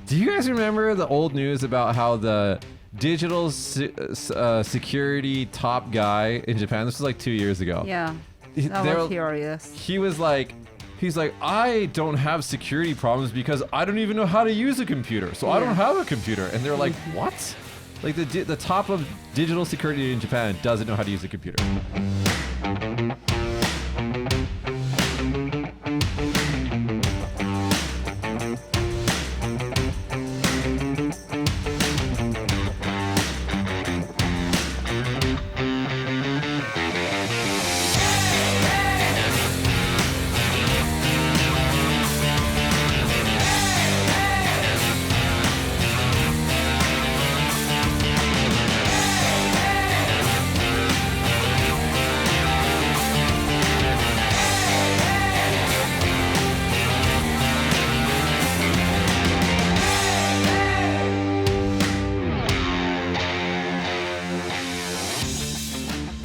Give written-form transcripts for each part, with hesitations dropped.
Do you guys remember the old news about how the digital security top guy in Japan, this was like 2 years ago. Yeah. That was furious. He's like, I don't have security problems because I don't even know how to use a computer. So I don't have a computer. And they're like, what? Like the top of digital security in Japan doesn't know how to use a computer.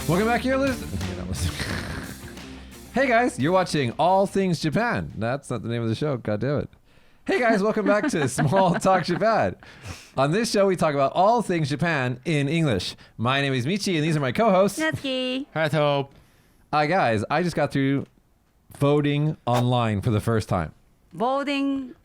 Welcome back here, Hey guys, you're watching All Things Japan. That's not the name of the show, god damn it. Hey guys, welcome back to Small Talk Japan. On this show, we talk about all things Japan in English. My name is Michi, and these are my co-hosts. Natsuki. Hato. Guys, I just got through voting online for the first time. Voting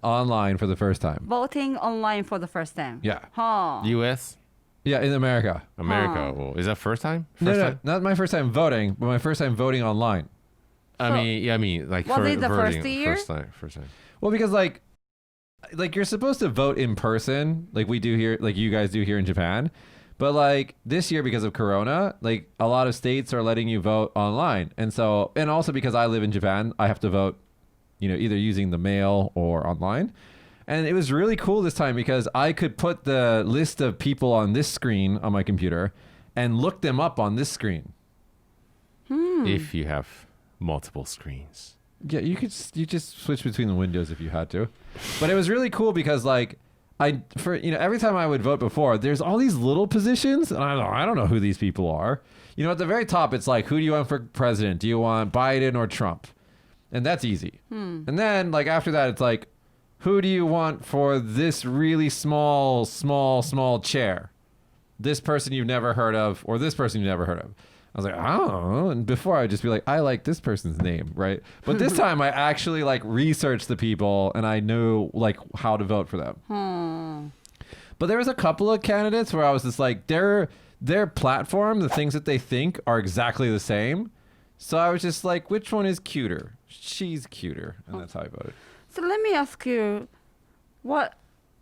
online for the first time. Voting online for the first time. Yeah. Huh. U.S. Yeah, in America. America. Well, is that first time? No, not my first time voting, but my first time voting online. I mean, like was it the voting, first year? First time. Well, because like you're supposed to vote in person, like we do here, like you guys do here in Japan. But like this year, because of Corona, like a lot of states are letting you vote online. And also because I live in Japan, I have to vote, either using the mail or online. And it was really cool this time because I could put the list of people on this screen on my computer and look them up on this screen. If you have multiple screens. Yeah, you just switch between the windows if you had to. But it was really cool because like every time I would vote before, there's all these little positions and I don't know who these people are. At the very top it's like, who do you want for president? Do you want Biden or Trump? And that's easy. And then like after that it's like, who do you want for this really small chair? This person you've never heard of or this person you've never heard of. I was like, I don't know. And before I'd just be like, I like this person's name, right? But this time I actually like researched the people and I knew like how to vote for them. But there was a couple of candidates where I was just like, their platform, the things that they think are exactly the same. So I was just like, which one is cuter? She's cuter. And that's how I voted. So let me ask you, what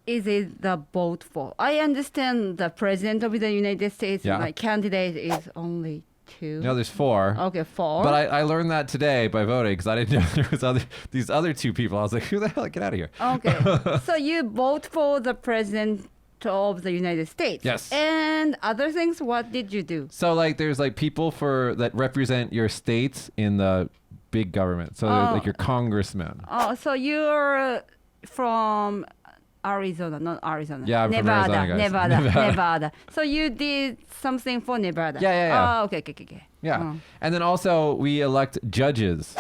is it the vote for? I understand the president of the United States, like candidate is only 2. No, there's 4. Okay, 4. But I learned that today by voting because I didn't know there was these other 2 people. I was like, who the hell? Get out of here. Okay. So you vote for the president of the United States. Yes. And other things, what did you do? So like there's like people that represent your states in the big government. So like your congressmen. Oh, so you're from Arizona, not Arizona. Yeah, I'm Nevada, from Arizona, guys. Nevada. So you did something for Nevada. Yeah. Oh, okay. Yeah. Oh. And then also we elect judges.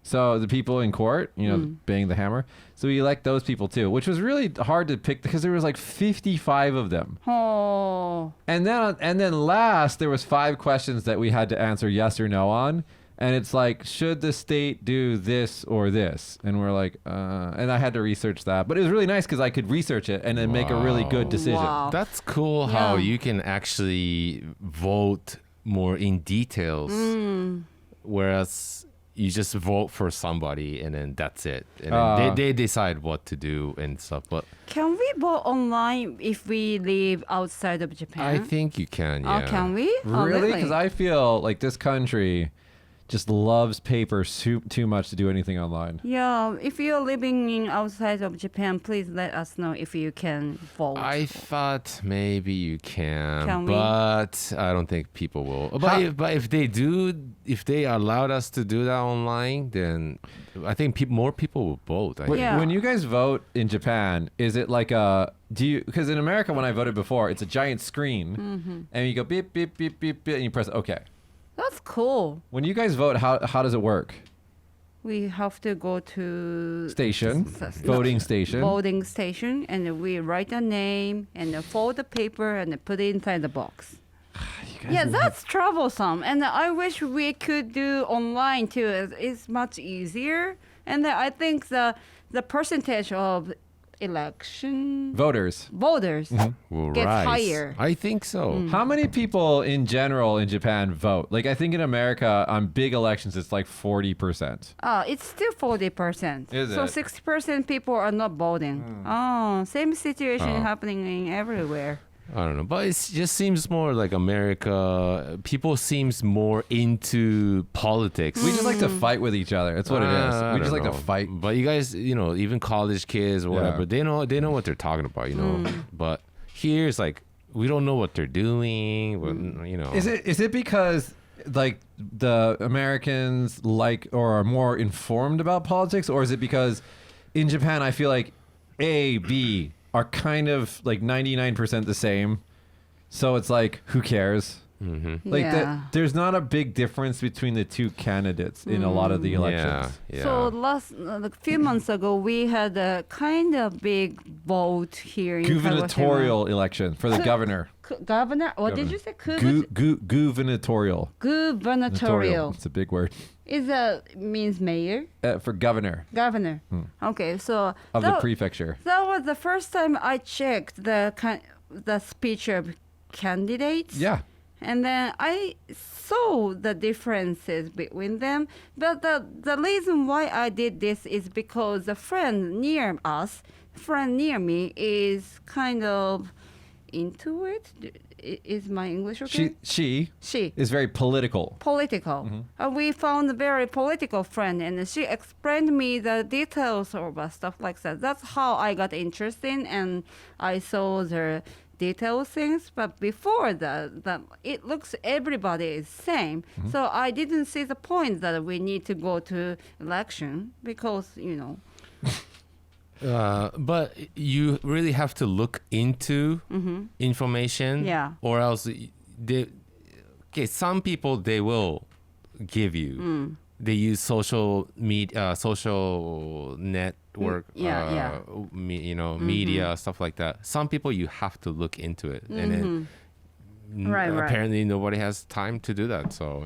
So the people in court, bang the hammer. So we elect those people too, which was really hard to pick because there was like 55 of them. Oh. And then last there was 5 questions that we had to answer yes or no on. And it's like, should the state do this or this? And we're like, and I had to research that. But it was really nice because I could research it and then make a really good decision. Wow. That's cool how you can actually vote more in details. Whereas you just vote for somebody and then that's it. And then they decide what to do and stuff. But can we vote online if we live outside of Japan? I think you can, yeah. Oh, can we? Really? Because I feel like this country just loves paper too much to do anything online. Yeah, if you're living in outside of Japan, please let us know if you can vote. I thought maybe you Can we? But I don't think people will. But if they do, if they allowed us to do that online, then I think more people will vote. When you guys vote in Japan, is it like because in America when I voted before, it's a giant screen and you go beep, beep, beep, beep, beep, and you press OK. That's cool. When you guys vote, how does it work? we have to go to Station, voting station. voting station, and we write a name and fold the paper and put it inside the box. Yeah, that's troublesome. And I wish we could do online too. It's much easier. And I think the percentage of election Voters. voters Will gets rise. higher. I think so. How many people in general in Japan vote? Like, I think in America on big elections, it's like 40%. It's still 40%. Is so it? 60% people are not voting. Oh, same situation happening in everywhere. I don't know, but it just seems more like America. People seems more into politics. We just like to fight with each other. That's what it is. I We just don't like to know. fight. But you guys, even college kids or whatever, Yeah. they know what they're talking about, But here it's like we don't know what they're doing. Is it because like the Americans like or are more informed about politics, or is it because in Japan I feel like A, B are kind of like 99% the same, so it's like who cares? Like Yeah. there's not a big difference between the two candidates in a lot of the elections. Yeah. So a few months ago, we had a kind of big vote here in Gubernatorial election for the governor. Governor? What did you say? Gubernatorial. Gubernatorial. It's a big word. Means mayor? For governor Governor. Okay, so of the prefecture. that was the first time I checked the speech of candidates. Yeah. And then I saw the differences between them. But the reason why I did this is because a friend near me is kind of into it. Is my English okay? She She. is very political. Political. We found a very political friend, and she explained me the details of stuff like that. That's how I got interested, and I saw the detailed things. But before that it looks everybody is same. So I didn't see the point that we need to go to election because But you really have to look into information, Yeah. or else some people they will give you. They use social network, Yeah, media, stuff like that. Some people you have to look into it, and then Right. apparently nobody has time to do that. So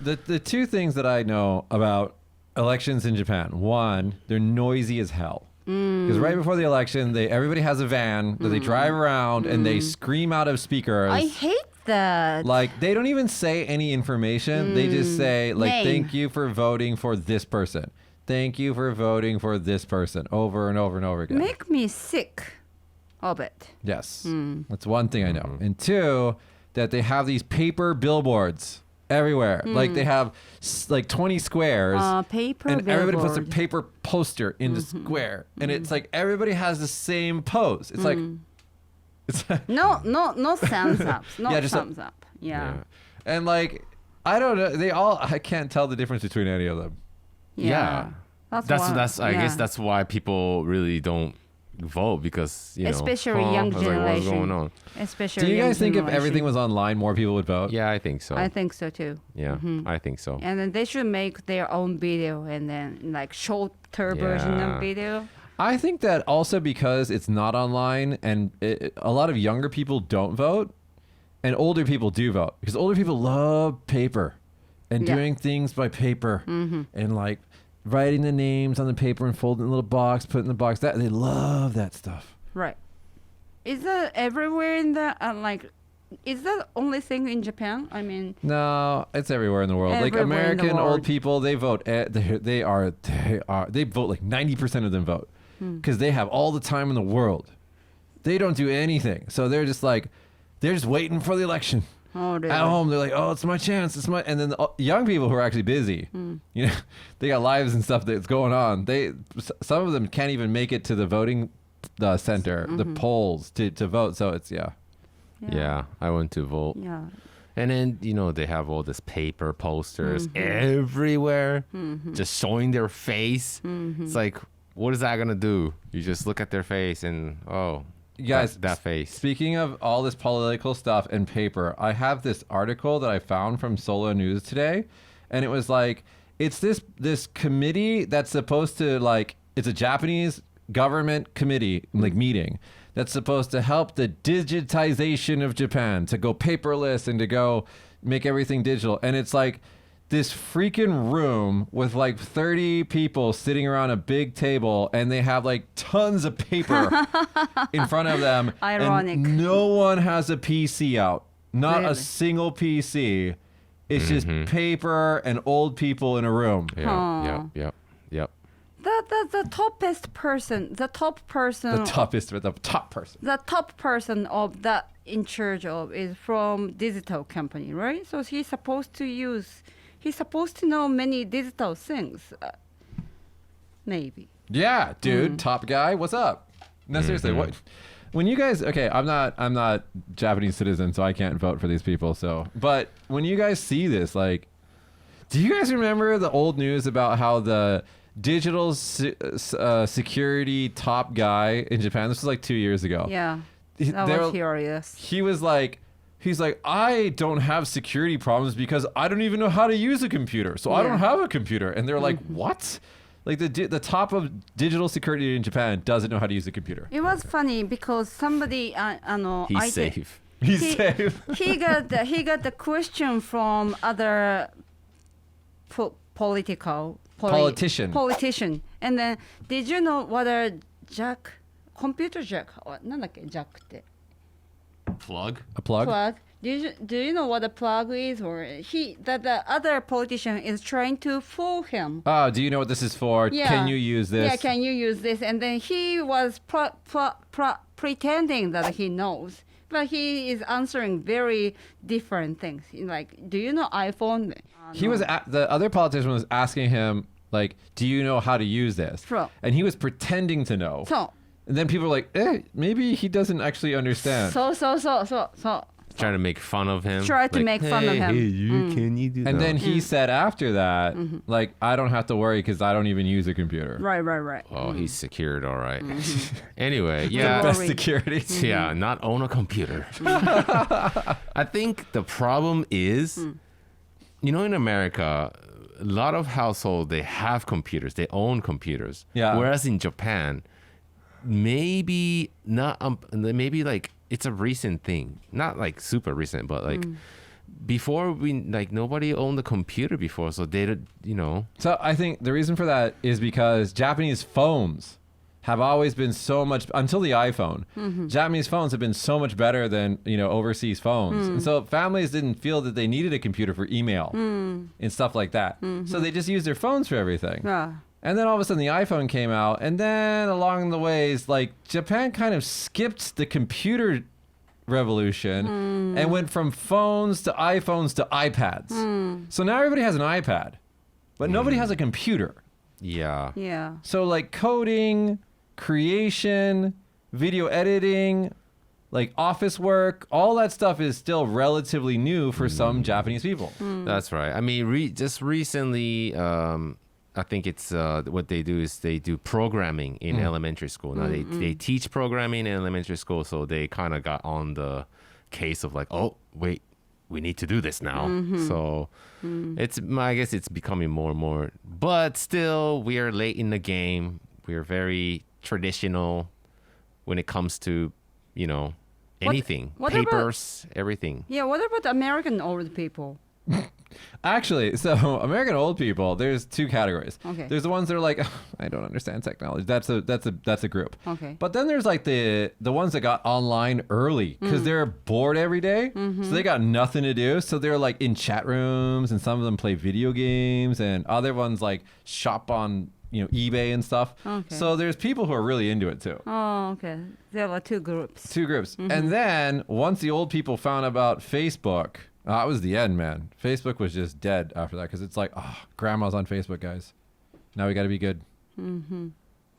The two things that I know about elections in Japan: one, they're noisy as hell. Because right before the election, everybody has a van that they drive around and they scream out of speakers. I hate that. Like, they don't even say any information. They just say, like, Name. thank you for voting for this person. Thank you for voting for this person, over and over and over again. Make me sick of it. Yes. That's one thing I know. And two, that they have these paper billboards everywhere. Like, they have like 20 squares. Paper and everybody puts a billboard. paper poster in the square. And it's like everybody has the same pose. It's like, it's No thumbs up. No Yeah, just a- thumbs up. Yeah. and like, I don't know. I can't tell the difference between any of them. Yeah. That's I guess yeah. that's why people really don't vote, because Especially young I was like, what's going generation. on? Especially. Do you young guys think if generation. everything was online, more people would vote? Yeah, I think so. I think so too. Yeah, I think so. And then they should make their own video and then like shorter version Yeah. of video. I think that also because it's not online and a lot of younger people don't vote and older people do vote, because older people love paper and Yeah. doing things by paper and like writing the names on the paper and folding in a little box, putting in the box. That they love that stuff. Right. Is that everywhere in the is that only thing in Japan? I mean, No, it's everywhere in the world. Like Everywhere in the American old world. people, they vote. They vote like 90% of them vote because they have all the time in the world. They don't do anything, so they're just waiting for the election. oh, really? At home, they're like, "Oh, it's my chance, it's my." And then the young people who are actually busy, they got lives and stuff that's going on. Some of them can't even make it to the voting center, the polls to vote. So it's Yeah, I went to vote. Yeah. And then, they have all this paper posters everywhere, just showing their face. It's like, what is that going to do? You just look at their face and, You guys, that face. Speaking of all this political stuff and paper, I have this article that I found from Solo News today, and it was like, it's this committee that's supposed to like, it's a Japanese government committee like meeting that's supposed to help the digitization of Japan, to go paperless and to go make everything digital. And it's like this freaking room with like 30 people sitting around a big table, and they have like tons of paper in front of them. Ironic. And no one has a PC out. Not Really? a single PC. It's just paper and old people in a room. Yeah. Yep. The top person The top person of that in charge of is from digital company, right? So he's supposed to know many digital things, maybe. Yeah, dude, top guy, what's up? No, seriously, what? When you guys, okay, I'm not Japanese citizen, so I can't vote for these people. So, but when you guys see this, like, do you guys remember the old news about how the digital security top guy in Japan? This was like 2 years ago. Yeah, that was curious. He's like, I don't have security problems because I don't even know how to use a computer. So I don't have a computer. And they're like, what? Like the top of digital security in Japan doesn't know how to use a computer. It was funny because somebody, He's safe. He's safe. he got the question from other politician. And then, did you know what a computer jack? なんだっけ jack って。 Plug? A plug? Plug. Do you know what a plug is? Or the other politician is trying to fool him. Oh, do you know what this is for? Yeah. Can you use this? Yeah, can you use this? And then he was pretending that he knows. But he is answering very different things. Like, do you know iPhone? He was the other politician was asking him, like, do you know how to use this? Sure. And he was pretending to know. So. And then people were like, maybe he doesn't actually understand. So. Trying to make fun of him. Try to make fun of him. Hey, can you do that? And then he said after that, like, I don't have to worry because I don't even use a computer. Right. Oh, he's secured, all right. Anyway, yeah. Best security. Yeah, not own a computer. I think the problem is, in America, a lot of households, they have computers. They own computers. Yeah. Whereas in Japan, maybe not, maybe like, it's a recent thing. Not like super recent, but like before nobody owned a computer before. So they don't, So I think the reason for that is because Japanese phones have always been so much, until the iPhone, Japanese phones have been so much better than, overseas phones. And so families didn't feel that they needed a computer for email and stuff like that. So they just used their phones for everything. Yeah. And then all of a sudden the iPhone came out, and then along the ways, like, Japan kind of skipped the computer revolution and went from phones to iPhones to iPads. So now everybody has an iPad, but nobody has a computer. Yeah. Yeah. So like coding, creation, video editing, like office work, all that stuff is still relatively new for some Japanese people. That's right. I mean, just recently, I think it's what they do is they do programming in elementary school. Now they teach programming in elementary school, so they kind of got on the case of like, oh wait, we need to do this now. So I guess it's becoming more and more. But still, we are late in the game. We are very traditional when it comes to anything, what papers, everything. Yeah. What about American old people? Actually, so American old people, there's two categories. Okay. There's the ones that are like, I don't understand technology. That's a group. Okay. But then there's like the ones that got online early because they're bored every day. So they got nothing to do. So they're like in chat rooms, and some of them play video games, and other ones like shop on eBay and stuff. Okay. So there's people who are really into it too. Oh, okay. There were two groups. Two groups. And then once the old people found about Facebook, that was the end, man. Facebook was just dead after that because it's like, grandma's on Facebook, guys. Now we got to be good.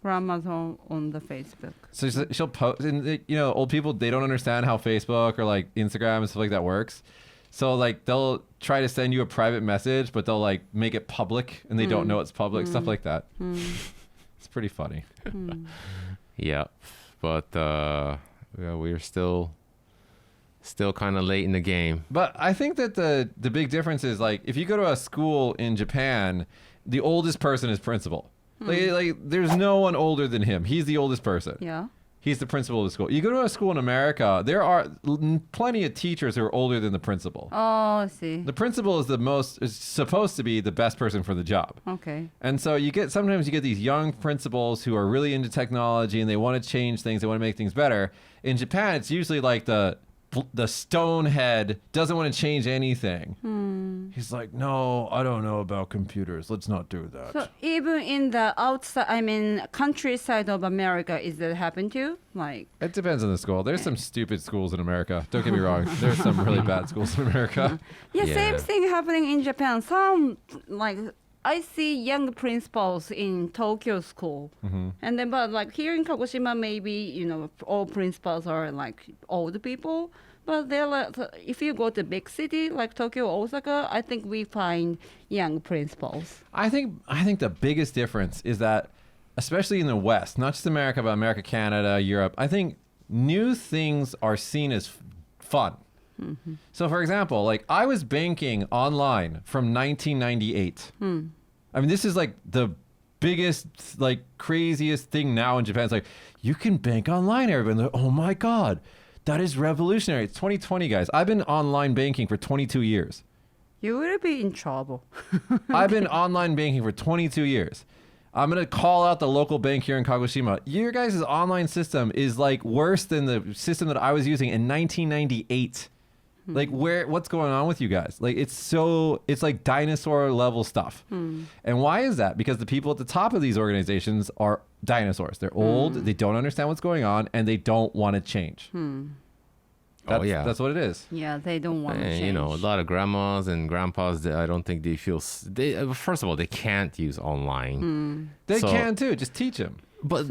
Grandma's on the Facebook. So she'll post, and old people, they don't understand how Facebook or like Instagram and stuff like that works. So like they'll try to send you a private message, but they'll like make it public, and they don't know it's public, stuff like that. It's pretty funny. Yeah, but we're still Still kind of late in the game. But I think that the big difference is like if you go to a school in Japan, the oldest person is principal. Like there's no one older than him. He's the oldest person. Yeah. He's the principal of the school. You go to a school in America, there are plenty of teachers who are older than the principal. Oh, I see. The principal is supposed to be the best person for the job. Okay. And so sometimes you get these young principals who are really into technology and they want to change things, they want to make things better. In Japan, it's usually like the stone head doesn't want to change anything. He's like, no, I don't know about computers. Let's not do that. So even in the outside, countryside of America, is that happen too? Like, It depends on the school. There's some stupid schools in America. Don't get me wrong. There's some really bad schools in America. yeah, Yeah. same thing happening in Japan. Some like I see young principals in Tokyo school, and then but like here in Kagoshima, maybe all principals are like old people. But they're like, if you go to big city like Tokyo, Osaka, I think we find young principals. I think the biggest difference is that, especially in the West, not just America, but America, Canada, Europe, I think new things are seen as fun. So, for example, like I was banking online from 1998. I mean, this is like the biggest, like craziest thing now in Japan. It's like, you can bank online, everybody. Like, oh my God, that is revolutionary. It's 2020, guys. I've been online banking for 22 years. You will be in trouble. I've been online banking for 22 years. I'm going to call out the local bank here in Kagoshima. Your guys' online system is like worse than the system that I was using in 1998. Like what's going on with you guys? Like it's like dinosaur level stuff. And why is that? Because the people at the top of these organizations are dinosaurs. They're old, they don't understand what's going on, and they don't want to change. That's what it is. Yeah, they don't want to And, change. a lot of grandmas and grandpas, I don't think they feel... first of all, they can't use online. They So- can too. Just teach them. But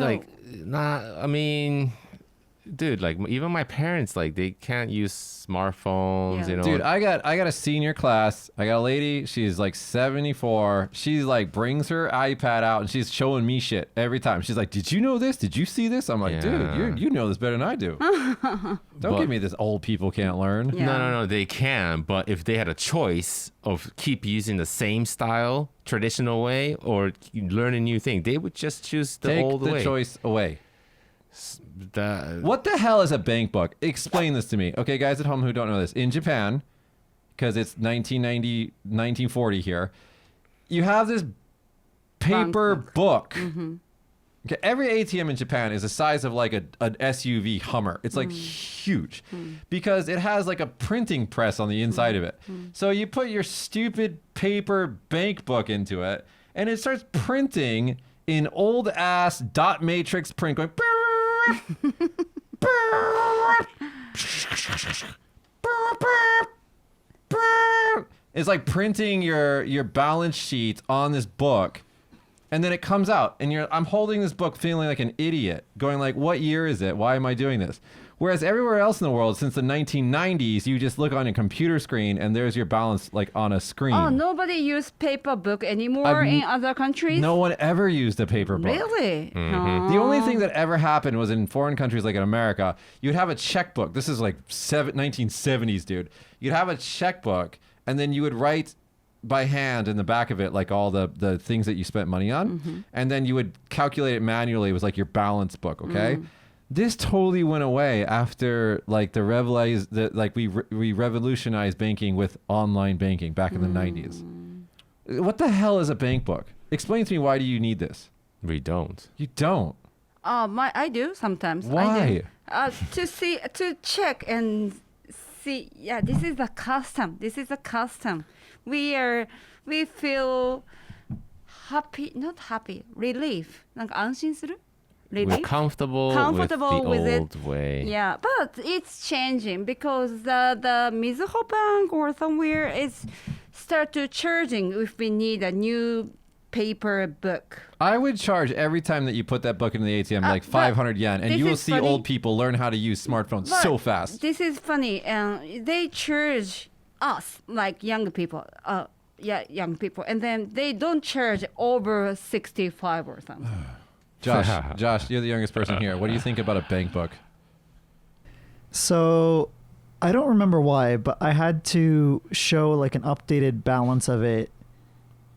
dude, like even my parents, like they can't use smartphones, Yeah. Dude, I got a senior class. I got a lady. She's like 74. She's like brings her iPad out and she's showing me shit every time. She's like, "Did you know this? Did you see this?" I'm like, Yeah. "Dude, you know this better than I do." Don't But- give me this old people can't learn. Yeah. No, they can. But if they had a choice of keep using the same style, traditional way, or learn a new thing, they would just choose the Take old the way. choice away. The- What the hell is a bank book? Explain this to me. Okay, guys at home who don't know this. In Japan, because it's 1940 here, you have this paper book. Okay, every ATM in Japan is the size of like an SUV Hummer. It's like huge because it has like a printing press on the inside of it. So you put your stupid paper bank book into it and it starts printing in old ass dot matrix print going it's like printing your balance sheet on this book, and then it comes out, and I'm holding this book feeling like an idiot, going like, what year is it? Why am I doing this? Whereas everywhere else in the world, since the 1990s, you just look on a computer screen, and there's your balance like on a screen. Oh, nobody use paper book anymore in other countries? No one ever used a paper book. Really? The only thing that ever happened was in foreign countries like in America, you'd have a checkbook. This is like 1970s, dude. You'd have a checkbook, and then you would write by hand in the back of it like all the things that you spent money on, and then you would calculate it manually. It was like your balance book, okay? This totally went away after like we revolutionized banking with online banking back in the 90s. What the hell is a bank book? Explain to me, why do you need this? we don't. You don't. I do sometimes. Why? I do. To check and see. Yeah, this is a custom. We feel happy, not happy, relief. なんか安心する? We're Relief? comfortable Comfortable with the with old way. Yeah, but it's changing because the Mizuho Bank or somewhere is start to charging if we need a new paper book. I would charge every time that you put that book into the ATM like but 500 yen, and this you will is see funny. old people learn how to use smartphones But so fast. This is funny. They charge us like young people. Young people, and then they don't charge over 65 or something. Josh, you're the youngest person here. What do you think about a bank book? So I don't remember why, but I had to show like an updated balance of it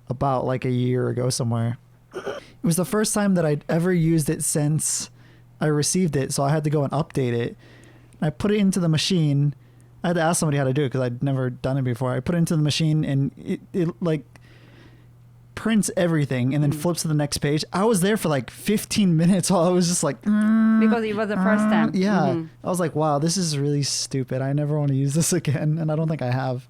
about like a year ago somewhere. It was the first time that I'd ever used it since I received it, so I had to go and update it. I put it into the machine. I had to ask somebody how to do it because I'd never done it before. I put it into the machine and it like prints everything and then flips to the next page. I was there for like 15 minutes while I was just like Because it was the first time. yeah. I was like, wow, this is really stupid. I never want to use this again, and I don't think I have.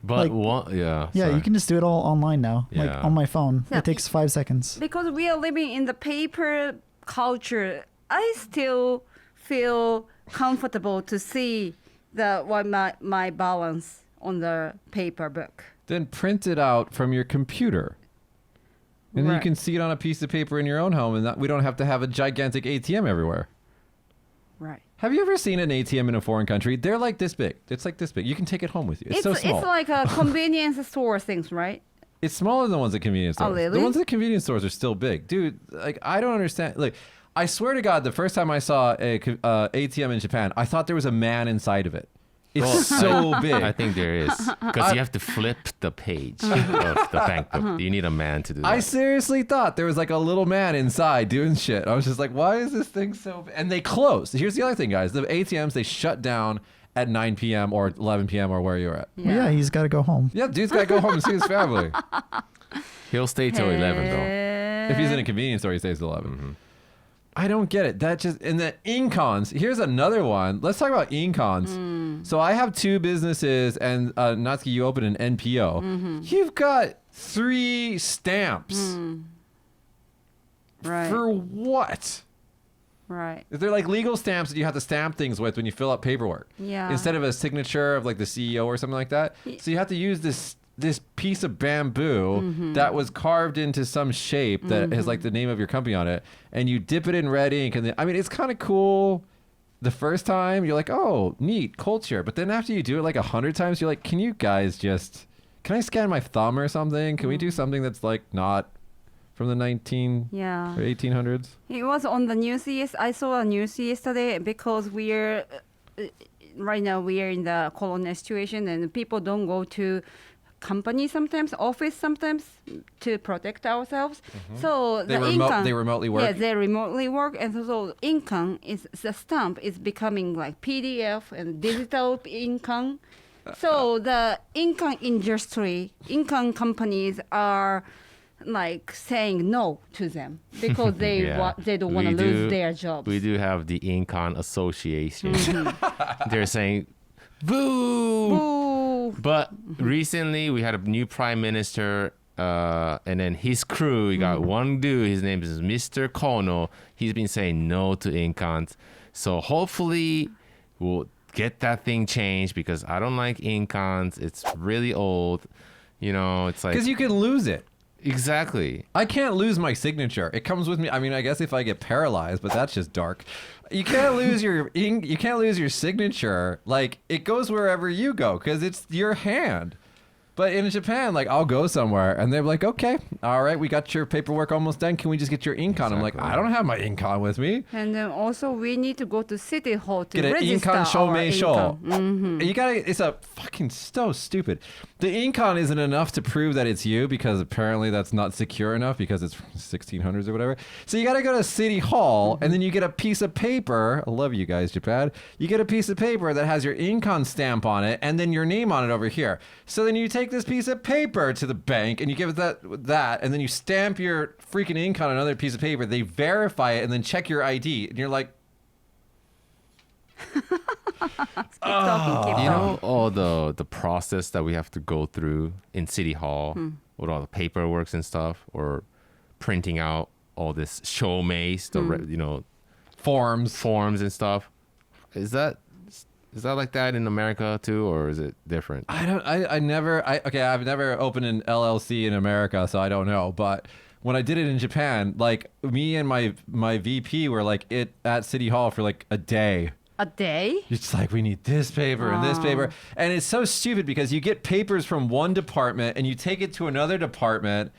But Like- yeah, Yeah, sorry. you can just do it all online now, like Yeah. on my phone. Yeah. It takes 5 seconds. Because we are living in the paper culture, I still feel comfortable to see what my balance on the paper book. Then print it out from your computer. And then you Right. can see it on a piece of paper in your own home, and we don't have to have a gigantic ATM everywhere. Right. Have you ever seen an ATM in a foreign country? They're like this big. It's like this big. You can take it home with you. It's so small. It's like a convenience store things, right? It's smaller than the ones at convenience stores. really? The ones at convenience stores are still big. Dude, like, I don't understand. Like, I swear to God, the first time I saw a ATM in Japan, I thought there was a man inside of it. It's so big. I think there is because you have to flip the page of the bank book. You need a man to do that. I seriously thought there was like a little man inside doing shit. I was just like, why is this thing so big? And they closed. Here's the other thing, guys. The ATMs, they shut down at 9 p.m. or 11 p.m. or where you're at. Well, yeah, he's got to go home. Yeah, dude's got to go home and see his family. He'll stay till 11 though. If he's in a convenience store, he stays till 11. I don't get it. That just, and the incons. Here's another one. Let's talk about incons. So I have 2 businesses, and Natsuki, you open an NPO. You've got 3 stamps. Right. For what? Right. They're like legal stamps that you have to stamp things with when you fill out paperwork. Yeah. Instead of a signature of like the CEO or something like that. So you have to use this piece of bamboo that was carved into some shape that has like the name of your company on it, and you dip it in red ink, and then, I mean, it's kind of cool the first time. You're like, oh, neat culture, but then after you do it like 100 times, you're like, can you guys just, can I scan my thumb or something? Can we do something that's like not from the 19 Yeah. or 1800s? It was on the news. I saw a news yesterday because we're right now we are in the corona situation, and people don't go to company sometimes, office sometimes, to protect ourselves. So They the remote- income, they remotely work? Yeah, they remotely work, and so income is the stamp is becoming like PDF and digital income. So the income industry, income companies are like saying no to them because they Yeah. they don't want to We lose do- their jobs. We do have the Incon Association. They're saying, boo! Ooh. But recently we had a new prime minister, and then his crew, we got one dude, his name is Mr. Kono. He's been saying no to Incons. So hopefully we'll get that thing changed because I don't like Incons. It's really old. You know, it's like... Because you can lose it. Exactly. I can't lose my signature. It comes with me. I mean, I guess if I get paralyzed, but that's just dark. You can't lose your ink. You can't lose your signature. Like, it goes wherever you go because it's your hand. But in Japan, like, I'll go somewhere and they're like, okay, all right, we got your paperwork almost done. Can we just get your ink on? I'm like, Exactly. I don't have my ink on with me. And then also we need to go to City Hall to Get an register Incon our Shomeisho. income. You gotta, it's a fucking so stupid. The Incon isn't enough to prove that it's you because apparently that's not secure enough because it's from 1600s or whatever. So you gotta go to City Hall and then you get a piece of paper. I love you guys, Japan. You get a piece of paper that has your Incon stamp on it and then your name on it over here. So then you take this piece of paper to the bank and you give it that and then you stamp your freaking ink on another piece of paper. They verify it and then check your ID and you're like, Keep talking, keep You talking. know all the process that we have to go through in City Hall with all the paperwork and stuff, or printing out all this showmace, forms. forms and stuff. Is that like that in America too, or is it different? I've never opened an LLC in America, so I don't know. But when I did it in Japan, like me and my VP were like at City Hall for like a day. A day? It's like, we need this paper and this paper. And it's so stupid because you get papers from one department and you take it to another department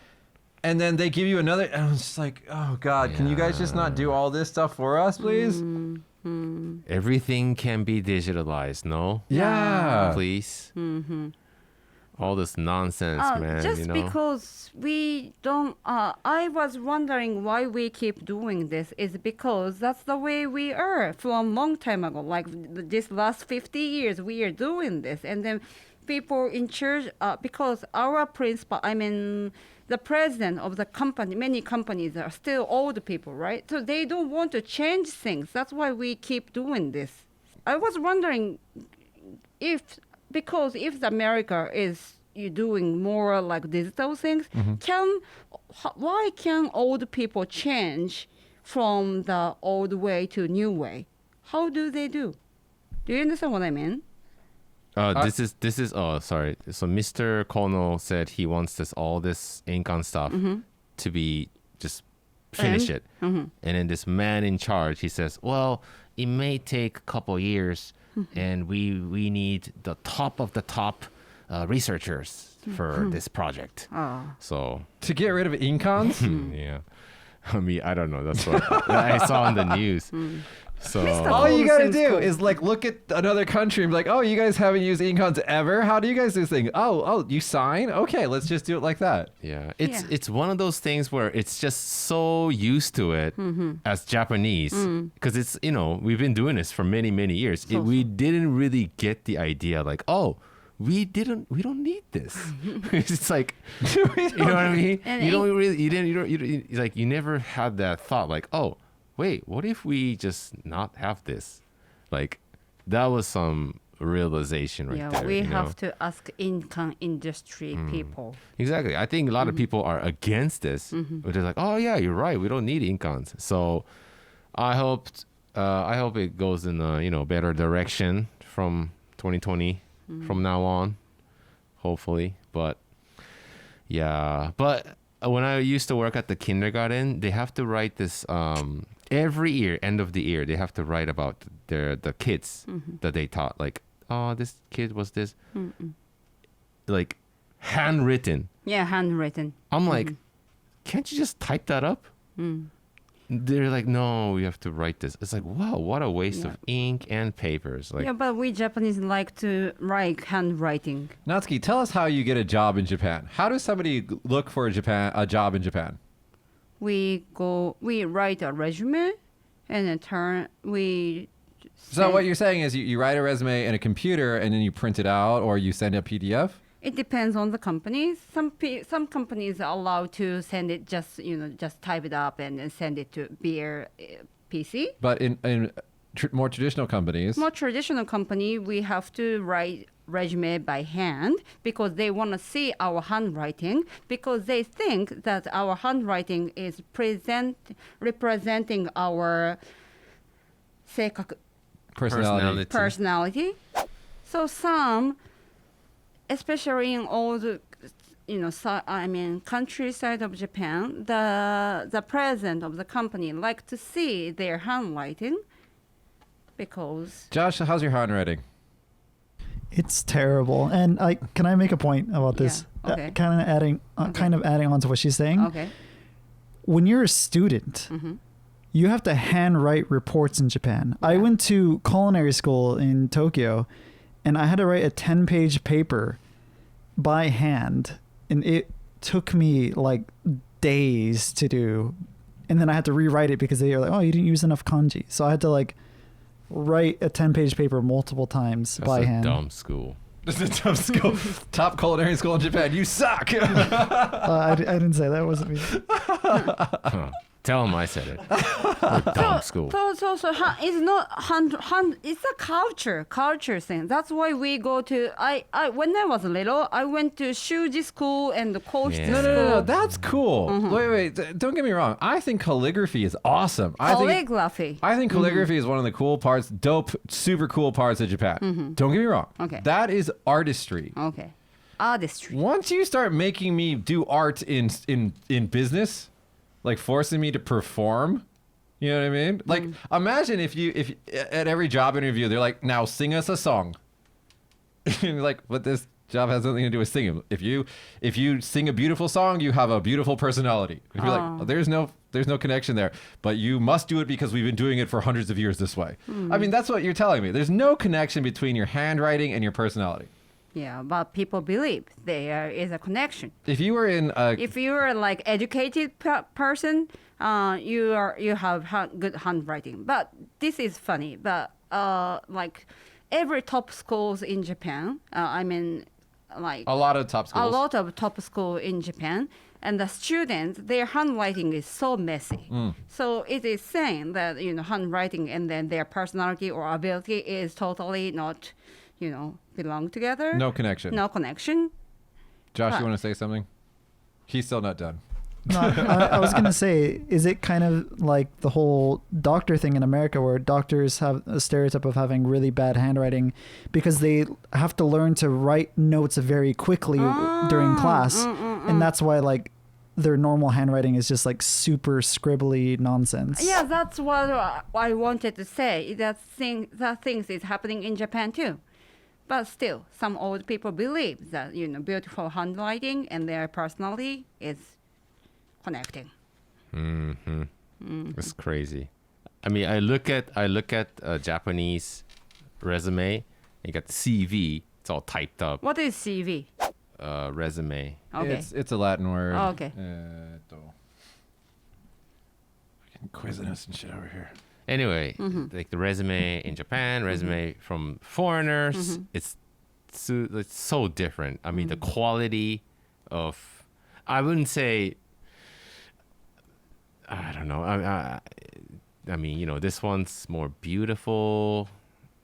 and then they give you another. And I was just like, oh God, can you guys just not do all this stuff for us, please? Everything can be digitalized, no? Yeah. Please. All this nonsense, man. Just you know? because we don't, I was wondering why we keep doing this is because that's the way we are from long time ago. Like this last 50 years, we are doing this. And then people in charge, because our principal, I mean, the president of the company, many companies are still old people, right? So they don't want to change things. That's why we keep doing this. I was wondering because if America is doing more like digital things, why can old people change from the old way to new way? How do they do? Do you understand what I mean? This is oh sorry. So Mr. Kono said he wants all this Incan stuff to be just finish it. And then this man in charge, he says, well, it may take a couple years and we need the top of the top researchers for this project. So To get rid of incons? yeah. I mean, I don't know. That's what I saw on the news. So All you gotta seems do cool. is like look at another country and be like, oh, you guys haven't used incons ever? How do you guys do this thing? Oh, you sign? Okay, let's just do it like that. yeah, Yeah. it's one of those things where it's just so used to it as Japanese because it's we've been doing this for many years. We didn't really get the idea like we don't need this. It's like you know what I mean. And You never had that thought like wait, what if we just not have this? Like that was some realization right there. we you know? have to ask income industry people. Exactly. I think a lot of people are against this. But they're like, oh yeah, you're right. We don't need incons. So I hope it goes in a better direction from 2020 from now on, hopefully. But yeah, when I used to work at the kindergarten, they have to write this every year, end of the year. They have to write about the kids that they taught. Like, oh, this kid was this, like handwritten. Yeah, handwritten. I'm like, can't you just type that up? They're like, no, we have to write this. It's like, wow, what a waste of ink and papers. Like, Yeah, but we Japanese like to write handwriting. Natsuki, tell us how you get a job in Japan. How does somebody look for a job in Japan? We write a resume, and in turn So what you're saying is you write a resume in a computer and then you print it out or you send a PDF? It depends on the companies. Some companies are allowed to send it just type it up and then send it to via PC. But in more traditional companies, More traditional company, we have to write resume by hand because they want to see our handwriting because they think that our handwriting is representing our 性格 personality. So some, especially in all the countryside of Japan, the president of the company like to see their handwriting because Josh, how's your handwriting? It's terrible. And can I make a point about this? Yeah, okay. Kind of adding on to what she's saying. okay. When you're a student, you have to handwrite reports in Japan. I went to culinary school in Tokyo, and I had to write a 10-page paper by hand, and it took me like days to do. And then I had to rewrite it because they were like, "Oh, you didn't use enough kanji." So I had to write a 10-page paper multiple times that's by a hand. dumb school. This is a tough school. Top culinary school in Japan. You suck. I didn't say that. It wasn't me. Tell them I said it. We're dumb school. So it's not hand. It's a culture thing. That's why we go to. When I was little, I went to Shuji school and the Koshiki Yeah. school. No. That's cool. Wait. Don't get me wrong. I think calligraphy is awesome. Calligraphy. I think calligraphy is one of the cool parts, super cool parts of Japan. Don't get me wrong. Okay. That is artistry. Okay. Artistry. Once you start making me do art in business, like forcing me to perform, you know what I mean? Like imagine if at every job interview they're like, now sing us a song. And you're like, but this Job has nothing to do with singing. If you sing a beautiful song, you have a beautiful personality. If you're like, there's no connection there, but you must do it because we've been doing it for hundreds of years this way. I mean, that's what you're telling me. There's no connection between your handwriting and your personality. Yeah, but people believe there is a connection. If you were in If you are like educated person, you have good handwriting. But this is funny. But like every top schools in Japan, I mean, like a lot of top schools. a lot of top school in Japan, and the students, their handwriting is so messy. So it is saying that handwriting and then their personality or ability is totally not, belong together. No connection. No connection. Josh, But- you want to say something? He's still not done. No, I was gonna say, is it kind of like the whole doctor thing in America, where doctors have a stereotype of having really bad handwriting because they have to learn to write notes very quickly during class, and that's why like their normal handwriting is just like super scribbly nonsense. Yeah, that's what I wanted to say. That things is happening in Japan too. But still, some old people believe that beautiful handwriting and their personality is connecting. It's crazy. I mean, I look at a Japanese resume. You got the CV. It's all typed up. What is CV? Resume. Okay. It's a Latin word. Oh, okay. Fucking quizzing us and shit over here. Anyway, like the resume in Japan, resume from foreigners, it's so different. I mean, the quality of, I wouldn't say, I don't know. I mean, this one's more beautiful.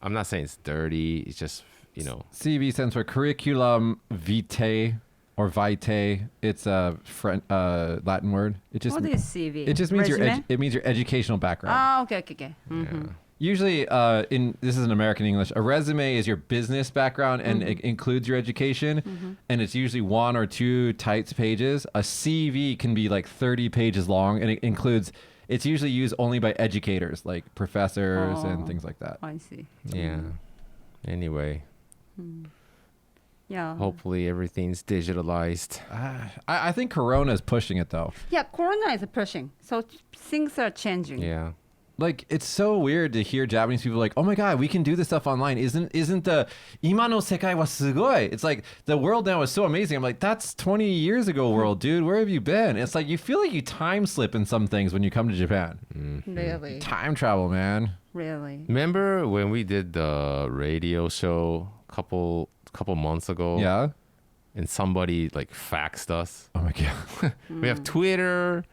I'm not saying it's dirty. It's just, CV stands for curriculum vitae or vitae. It's a Latin word. It just What is CV? it just means Resume? it means your educational background. Okay. yeah. Usually, this is in American English. A resume is your business background and it includes your education, and it's usually 1 or 2 tight pages. A CV can be like 30 pages long, and it includes. It's usually used only by educators, like professors and things like that. I see. Yeah. Anyway, Yeah. hopefully everything's digitalized. I think Corona is pushing it though. Yeah, Corona is pushing, so things are changing. Yeah. Like, it's so weird to hear Japanese people like, oh my god, we can do this stuff online. Isn't the ima no sekai wa sugoi? It's like the world now is so amazing. I'm like, that's 20 years ago world, dude. Where have you been? It's like you feel like you time slip in some things when you come to Japan. Really, Time travel, man. really. Remember when we did the radio show a couple months ago? Yeah. And somebody like faxed us. Oh my god. We have Twitter,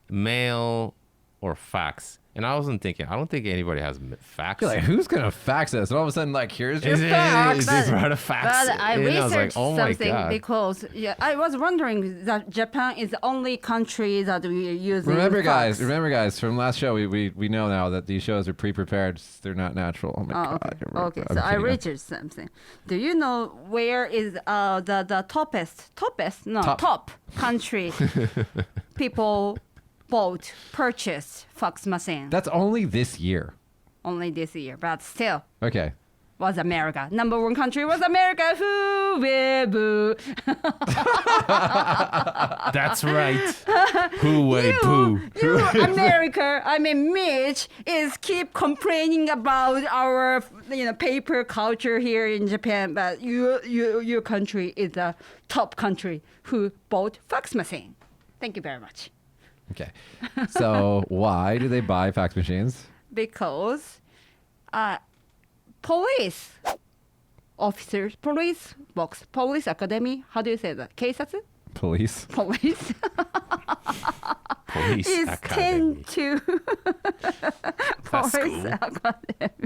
mail, or fax. And I wasn't thinking, I don't think anybody has fax. You're like, who's gonna fax this? And all of a sudden, like, here's your Is fax. this right a fax? But I And was like, researched oh my something God. because I was wondering that Japan is the only country that we are using. Remember, fax. guys, from last show, we know now that these shows are pre-prepared. They're not natural. Oh my Oh, god. okay. I'm So I kidding. researched something. Do you know where is the top country people purchased fax machine? That's only this year. Only this year, but still Okay. was America. Number 1 country was America. Boo. That's right. Who way poo. You, America, I mean Mitch, is keep complaining about our paper culture here in Japan, but your country is the top country who bought fax machine. Thank you very much. Okay. So why do they buy fax machines? Because police officers, police box, police academy, how do you say that? 警察? Police. Police Police is academy. tend to That's police cool. academy.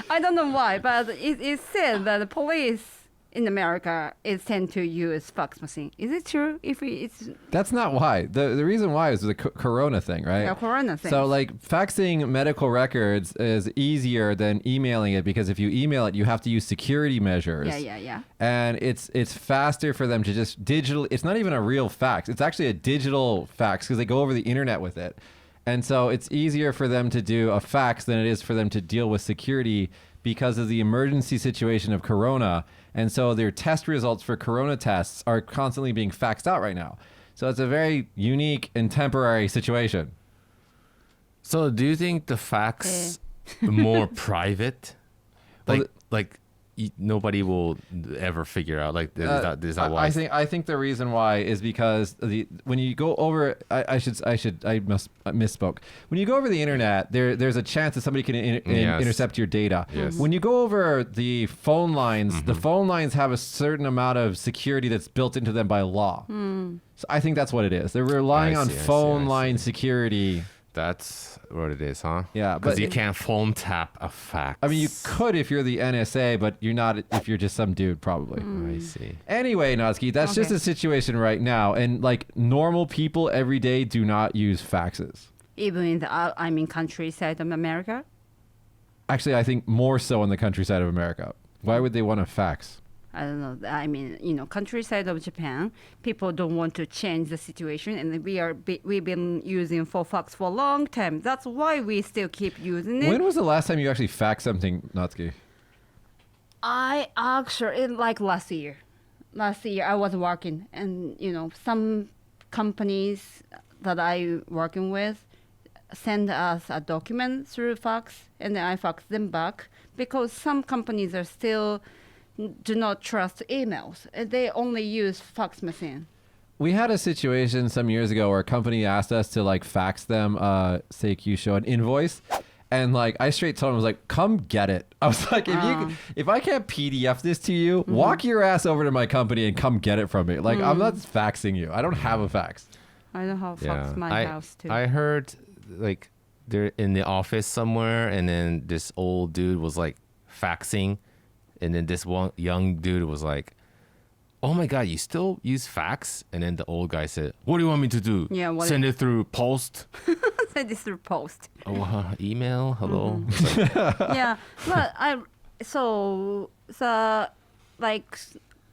I don't know why, but it said that the police in America is tend to use fax machine. Is it true? If it's That's not why. The reason why is the corona thing, right? a corona thing. So like faxing medical records is easier than emailing it because if you email it, you have to use security measures. yeah. And it's faster for them to just digital. It's not even a real fax. It's actually a digital fax because they go over the internet with it. And so it's easier for them to do a fax than it is for them to deal with security because of the emergency situation of Corona. And so their test results for Corona tests are constantly being faxed out right now. So it's a very unique and temporary situation. So do you think the fax more private? Well, Like nobody will ever figure out. Like is that why? I think the reason why is because when you go over, I misspoke. When you go over the internet, there's a chance that somebody can intercept your data. Yes. When you go over the phone lines, the phone lines have a certain amount of security that's built into them by law. So I think that's what it is. They're relying on phone line security. That's what it is, huh? Yeah, because but you can't phone tap a fax. I mean, you could if you're the NSA, but you're not if you're just some dude, probably. I see. Anyway, Natsuki, that's just a situation right now. And like normal people every day do not use faxes. Even in the countryside of America. Actually, I think more so in the countryside of America. Why would they want a fax? I don't know. I mean, countryside of Japan, people don't want to change the situation, and we've been using fax for a long time. That's why we still keep using it. When was the last time you actually faxed something, Natsuki? I actually like last year. Last year I was working, and some companies that I working with send us a document through fax, and then I fax them back because some companies are still do not trust emails. They only use fax machine. We had a situation some years ago where a company asked us to like fax them Seikyu an invoice, and like I straight told them, I was like, come get it. I was like, if I can't PDF this to you, walk your ass over to my company and come get it from me. Like I'm not faxing you. I don't have a fax. I don't have fax in my house too. I heard like they're in the office somewhere, and then this old dude was like faxing. And then this one young dude was like, "Oh my God, you still use fax?" And then the old guy said, "What do you want me to do? Yeah, send it through post." Send it through post. Email? Hello. Yeah, but like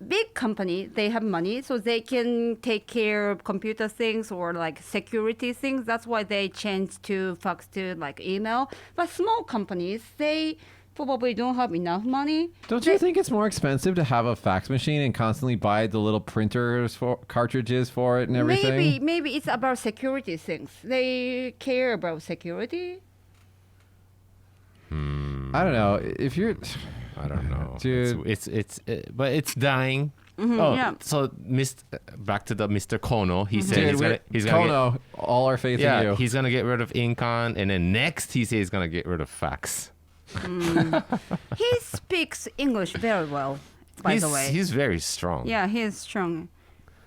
big company, they have money, so they can take care of computer things or like security things. That's why they changed to fax to like email. But small companies, they probably don't have enough money. Don't you think it's more expensive to have a fax machine and constantly buy the little printers for cartridges for it and everything? Maybe it's about security things. They care about security. I don't know. If you're, I don't know, dude. But it's dying. Yeah. So back to the Mr. Kono. He said he's gonna Kono, all our faith in you. He's gonna get rid of Incon, and then next he says he's gonna get rid of fax. He speaks English very well, by the way. He's very strong. Yeah, he's strong.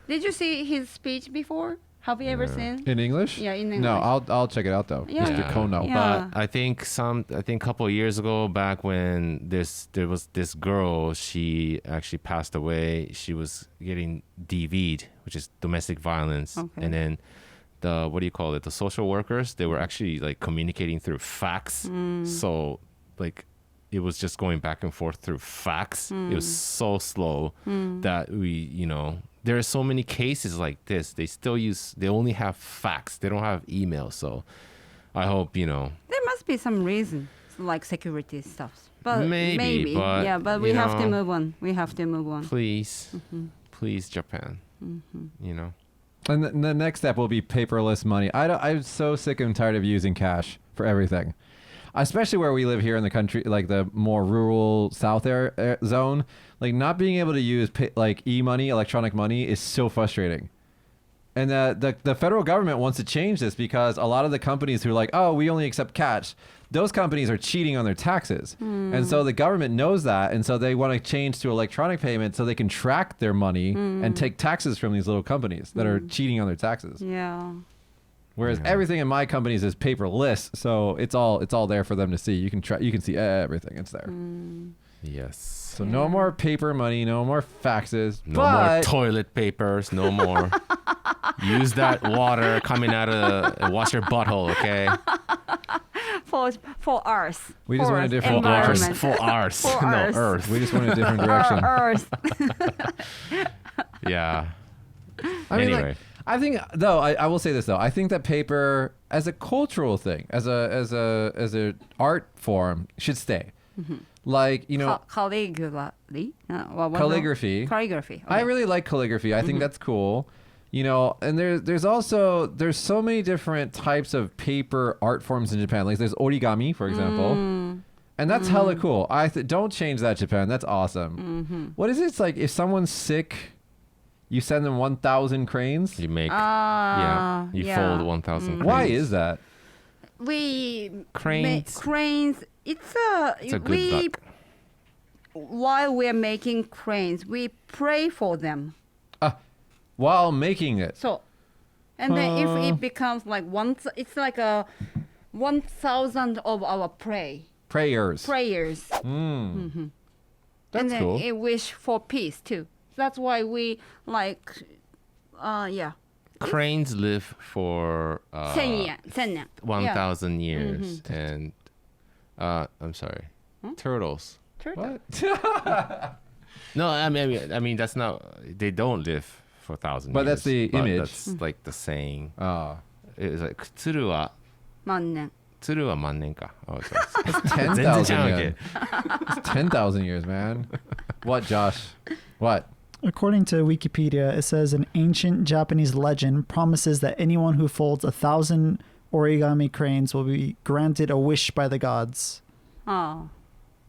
Did you see his speech before? Have you ever seen? In English? Yeah, in English. No, I'll check it out though. Yeah. Mr. Kono. Yeah. But I think a couple of years ago, back when there was this girl, she actually passed away. She was getting DV'd, which is domestic violence, Okay. and then the social workers, they were actually like communicating through fax. So like it was just going back and forth through fax. It was so slow that there are so many cases like this. They only have fax. They don't have email. So I hope, There must be some reason, like security stuff. But maybe. But, yeah, but we have to move on. We have to move on. Please, please, Japan. And the next step will be paperless money. I'm so sick and tired of using cash for everything. Especially where we live here in the country, like the more rural south zone, like not being able to use e-money, electronic money is so frustrating. And the federal government wants to change this because a lot of the companies who are like, oh, we only accept cash, those companies are cheating on their taxes. And so the government knows that. And so they want to change to electronic payment so they can track their money and take taxes from these little companies that are cheating on their taxes. Yeah. Whereas everything in my companies is paperless, so it's all there for them to see. You can see everything. It's there. Yes. So no more paper money, no more faxes, No more toilet papers, no more. Use that water coming out of wash your butthole, okay? For ours. We just went a different environment. For ours. For No, ours. Earth. we just went a different direction. Earth. Yeah. I mean, Anyway. I think though I will say this though. I think that paper as a cultural thing, as a art form should stay. like, you know, Calligraphy. calligraphy. Calligraphy. I Okay. really like calligraphy. I think that's cool. You know, and there's also there's so many different types of paper art forms in Japan. Like there's origami, for example, and that's hella cool. Don't change that, Japan. That's awesome. What is it? It's like if someone's sick, you send them 1,000 cranes. You make you yeah. fold 1,000 cranes. Why is that? We Cranes. make cranes. It's a good luck. While we're making cranes, we pray for them. While making it. So, and then if it becomes like it's like a 1,000 of our Prayers. prayers. That's And then cool. a wish for peace too. That's why we like, yeah. Cranes live for 1000 1,000 years, and I'm sorry, turtles. Turtle. What? No, I mean that's not. They don't live for 1,000 years. But that's the image. That's like the saying. Ah. It's like 鶴は万年か. Oh, sorry. It's 10,000 yen. It's 10,000 years, man. What, Josh? What? According to Wikipedia, it says an ancient Japanese legend promises that anyone who folds 1,000 origami cranes will be granted a wish by the gods. Oh.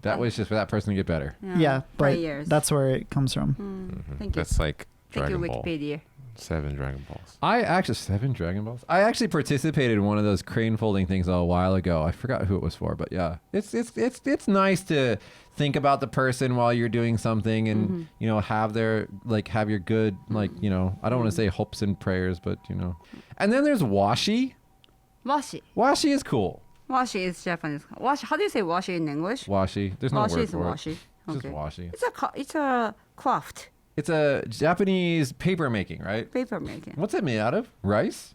That was just for that person to get better. Yeah, but prayers. that's where it comes from. Thank you. That's like Thank you, Dragon Ball. Wikipedia. 7 Dragon Balls. I actually 7 Dragon Balls. I actually participated in one of those crane folding things a while ago. I forgot who it was for, but yeah, it's nice to think about the person while you're doing something, and you know have your good you know I don't want to say hopes and prayers, but you know. And then there's washi. Washi. Washi is cool. Washi is Japanese. Washi. How do you say washi in English? Washi. There's no Washi word is for washi. it. It's just washi. It's a craft. It's a Japanese paper making, right? Paper making. What's it made out of? Rice?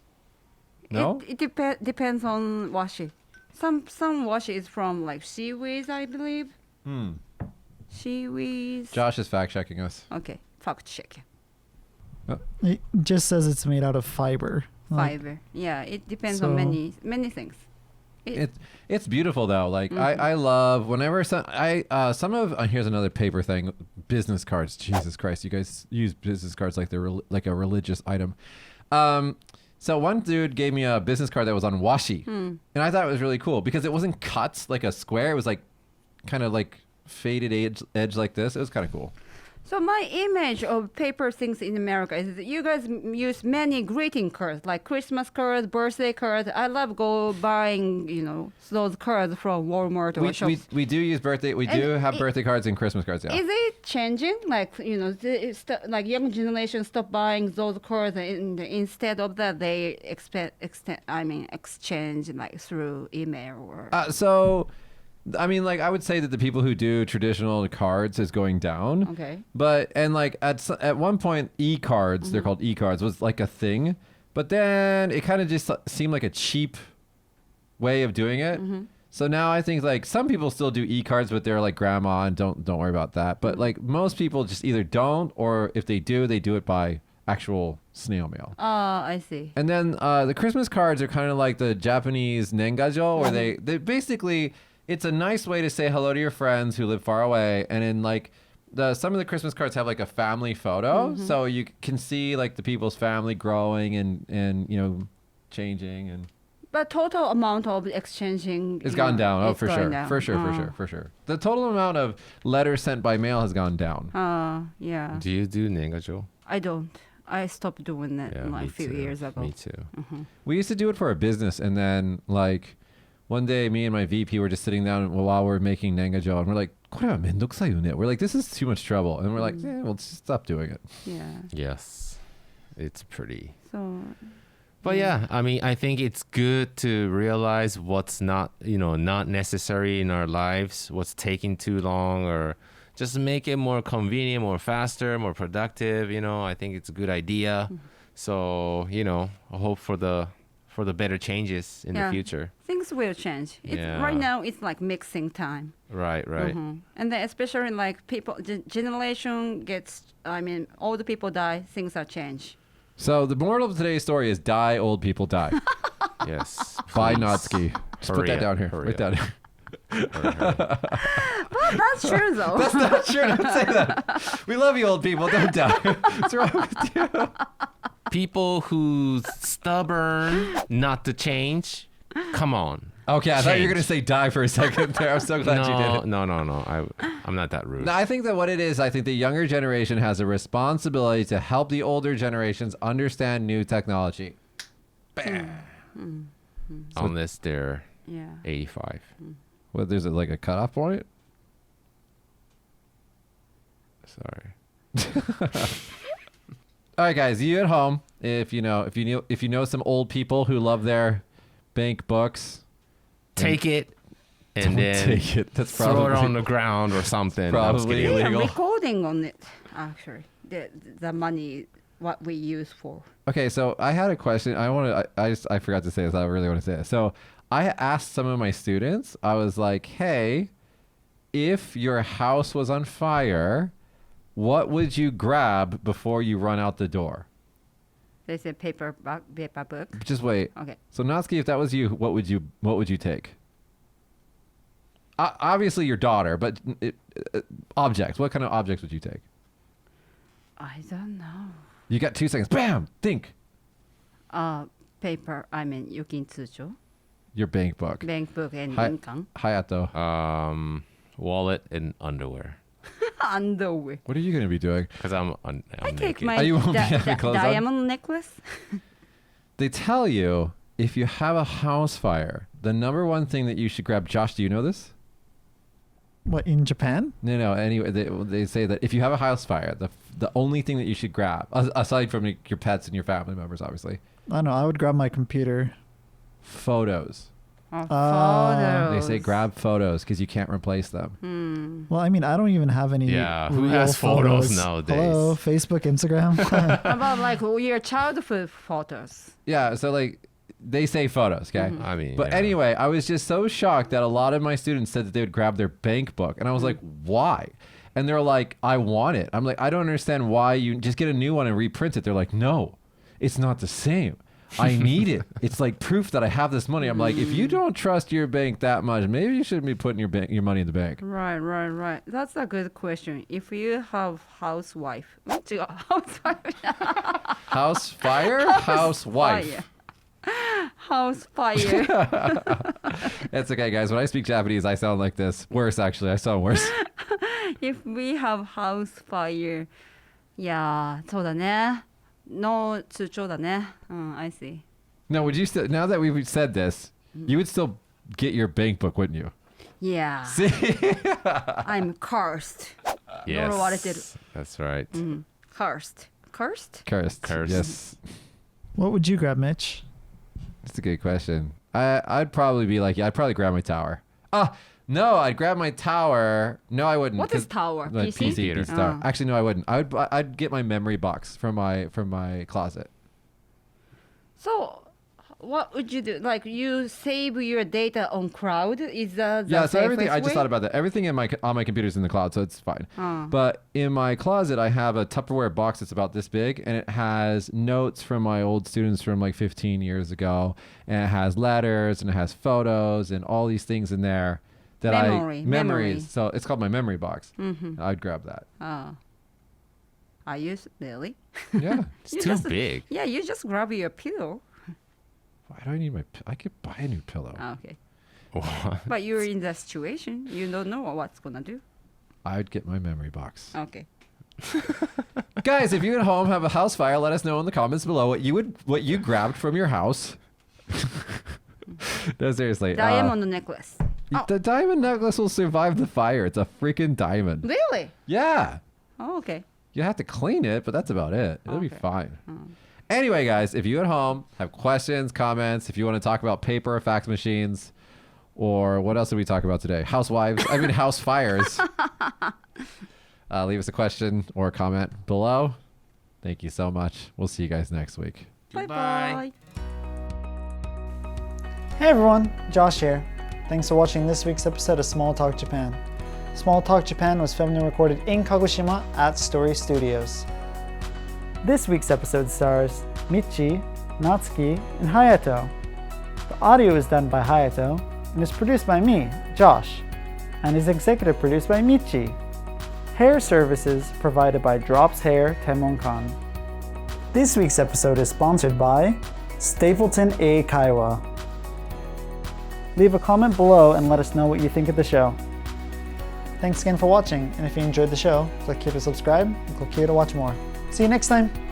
No. It depends on washi. Some washi is from like seaweeds, I believe. Seaweeds. Josh is fact checking us. Okay, fact check. It just says it's made out of fiber. Like, Fiber. Yeah, it depends So- on many things. It's beautiful though. Like I love whenever some here's another paper thing. Business cards. Jesus Christ, you guys use business cards like they're like a religious item. So one dude gave me a business card that was on washi, and I thought it was really cool because it wasn't cut like a square. It was like kind of like faded edge like this. It was kind of cool. So my image of paper things in America is that you guys use many greeting cards, like Christmas cards, birthday cards. I love buying, those cards from Walmart or shops. We do use birthday. We do have birthday cards and Christmas cards. Yeah. Is it changing? Like, like young generation stop buying those cards, and instead of that, they exchange like through email or. So, I mean, like I would say that the people who do traditional cards is going down. Okay. But like at one point, e-cards, they're called e-cards, was like a thing. But then it kind of just seemed like a cheap way of doing it. So now I think like some people still do e-cards, but they're like grandma and don't worry about that. But like most people just either don't, or if they do it by actual snail mail. Oh, I see. And then the Christmas cards are kind of like the Japanese nengajo, where they basically, it's a nice way to say hello to your friends who live far away. And then like some of the Christmas cards have like a family photo, so you can see like the people's family growing and changing. And But total amount of exchanging it's gone down. Oh, it's for going sure. down. For sure. The total amount of letters sent by mail has gone down. Yeah. Do you do nengajo? I don't. I stopped doing that like a few years ago. Me too. We used to do it for a business, and then like one day me and my VP were just sitting down while we're making nengajo, and we're like, これはめんどくさいよね. We're like, this is too much trouble. And we're like, we'll just stop doing it. Yeah. Yes, it's pretty. So. But yeah, I mean, I think it's good to realize what's not necessary in our lives, what's taking too long, or just make it more convenient, more faster, more productive. I think it's a good idea. So, I hope for the better changes in the future. Things will change. Yeah. Right now, it's like mixing time. Right. And then especially like generation older people die, things are changed. So the moral of today's story is die, old people die. Yes. Bye, please. Natsuki. Just put that down here. Hurry Write that up. down. But That's true though. That's not true. Don't say that. We love you, old people. Don't die. What's wrong with you? People who's stubborn not to change, come on. Okay, I thought you were Change. going to say die for a second there. I'm so glad you did it. No. I'm not that rude. No, I think that what it is, I think the younger generation has a responsibility to help the older generations understand new technology. Bam. Unless they're Yeah. 85. Well, there's like a cutoff point? Sorry. All right, guys, you at home, if you know some old people who love their bank books, Take it and don't then take it. That's throw it probably on the ground or something. I'm just probably kidding. Yeah, illegal. recording on it actually. The money what we use for. Okay, so I had a question. I forgot to say this. I really want to say it. So I asked some of my students. I was like, "Hey, if your house was on fire, what would you grab before you run out the door?" They say paper book. Just wait. Okay. So Natsuki, if that was you, what would you take? Obviously your daughter, but objects. What kind of objects would you take? I don't know. You got 2 seconds. Bam! Think. Paper. I mean, 預金通帳 Your bank book. bank book and Hi- income. Hayato. Wallet and underwear. Underwear. What are you going to be doing? Because I'm I take naked. my You won't be having clothes on? diamond necklace. They tell you if you have a house fire, the number one thing that you should grab. Josh, do you know this? What, in Japan? No. Anyway, they say that if you have a house fire, the only thing that you should grab, aside from your pets and your family members, obviously, I don't know. I would grab my computer. photos. Photos. They say grab photos because you can't replace them. Well, I mean, I don't even have any. Yeah, who real has photos nowadays? Hello, Facebook, Instagram. How about like your childhood photos? Yeah, so like they say photos, okay? I mean, But yeah. anyway, I was just so shocked that a lot of my students said that they would grab their bank book. And I was like, why? And they're like, I want it. I'm like, I don't understand why you just get a new one and reprint it. They're like, no, it's not the same. I need it. It's like proof that I have this money. I'm like, if you don't trust your bank that much, maybe you shouldn't be putting your money in the bank. Right. That's a good question. If you have housewife, housewife, House fire, housewife. house fire. It's okay, guys. When I speak Japanese, I sound like this. Worse, actually. I sound worse. If we have house fire, yeah, そうだね。No 通帳だね。I see. No, would you still, now that we've said this, you would still get your bank book, wouldn't you? Yeah. See? I'm cursed. Yes, 呪われてる。 that's right. Cursed. Cursed? Cursed. Cursed. Yes. What would you grab, Mitch? That's a good question. I'd probably be like, I'd probably grab my tower. No, I'd grab my tower. No, I wouldn't. What is 'cause- tower? My PC? PC tower. Actually, no, I wouldn't. I'd get my memory box from my closet. So, what would you do? Like, you save your data on cloud? Is that the Yeah, so everything. safest I just way? thought about that. Everything on my computer's in the cloud, so it's fine. But in my closet, I have a Tupperware box that's about this big, and it has notes from my old students from like 15 years ago, and it has letters, and it has photos, and all these things in there that Memory. memories. So it's called my memory box. I'd grab that. Are you really? Yeah. It's You too just- big. Yeah, you just grab your pillow. Why do I need I could buy a new pillow. Okay. What? But you're in that situation. You don't know what's gonna do. I'd get my memory box. Okay. Guys, if you at home have a house fire, let us know in the comments below what you grabbed from your house. No, seriously. Diamond necklace. Oh, The diamond necklace will survive the fire. It's a freaking diamond. really? Yeah. Oh, okay. You have to clean it, but that's about it. It'll be Okay. fine. Anyway, guys, if you at home have questions, comments, if you want to talk about paper or fax machines, or what else did we talk about today? House fires. Leave us a question or a comment below. Thank you so much. We'll see you guys next week. Bye-bye. Hey everyone, Josh here. Thanks for watching this week's episode of Small Talk Japan. Small Talk Japan was filmed and recorded in Kagoshima at Story Studios. This week's episode stars Michi, Natsuki, and Hayato. The audio is done by Hayato and is produced by me, Josh. and is executive produced by Michi. Hair services provided by Drops Hair Temonkan. This week's episode is sponsored by Stapleton A. Kaiwa. Leave a comment below and let us know what you think of the show. Thanks again for watching, and if you enjoyed the show, click here to subscribe and click here to watch more. See you next time!